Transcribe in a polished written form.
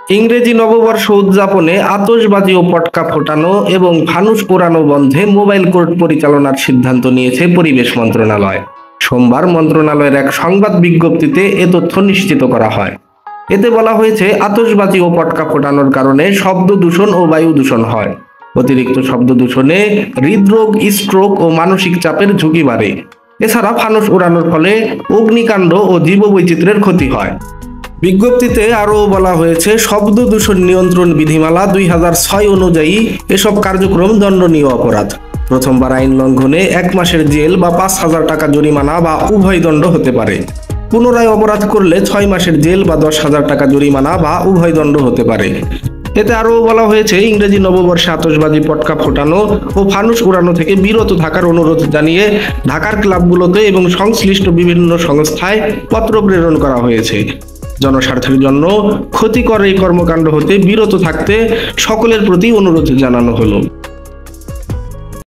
ইংরেজি নববর্ষ উদযাপনে আতশবাজি ও পটকা ফোটানো এবং ফানুস পোড়ানো বন্ধে মোবাইল কোর্ট পরিচালনার সিদ্ধান্ত নিয়েছে পরিবেশ মন্ত্রণালয়। সোমবার মন্ত্রণালয়ের এক সংবাদ বিজ্ঞপ্তিতে এ তথ্য নিশ্চিত করা হয়। এতে বলা হয়েছে, আতশবাজি ও পটকা ফোটানোর কারণে শব্দ দূষণ ও বায়ু দূষণ হয়। অতিরিক্ত শব্দ দূষণে হৃদরোগ, স্ট্রোক ও মানসিক চাপের ঝুঁকি বাড়ে। এছাড়া ফানুস উড়ানোর ফলে অগ্নিকাণ্ড ও জীববৈচিত্র্যের ক্ষতি হয়। বিজ্ঞপ্তিতে আরও বলা হয়েছে, শব্দ দূষণ নিয়ন্ত্রণ বিধিমালা 2006 অনুযায়ী এসব কার্যক্রম দণ্ডনীয় অপরাধ। প্রথমবার আইন লঙ্ঘনে 1 মাসের জেল বা 5,000 টাকা জরিমানা বা উভয় দণ্ড হতে পারে। পুনরায় অপরাধ করলে 6 মাসের জেল বা 10,000 টাকা জরিমানা বা উভয় দণ্ড হতে পারে। এতে আরও বলা হয়েছে, ইংরেজি নববর্ষে আতশবাজি, পটকা ফোটানো ও ফানুস উড়ানো থেকে বিরত থাকার অনুরোধ জানিয়ে ঢাকার ক্লাবগুলোতে এবং সংশ্লিষ্ট বিভিন্ন সংস্থায় পত্র প্রেরণ করা হয়েছে। জনস্বার্থের জন্য ক্ষতিকর এই কর্মকাণ্ড হতে বিরত থাকতে সকলের প্রতি অনুরোধ জানানো হলো।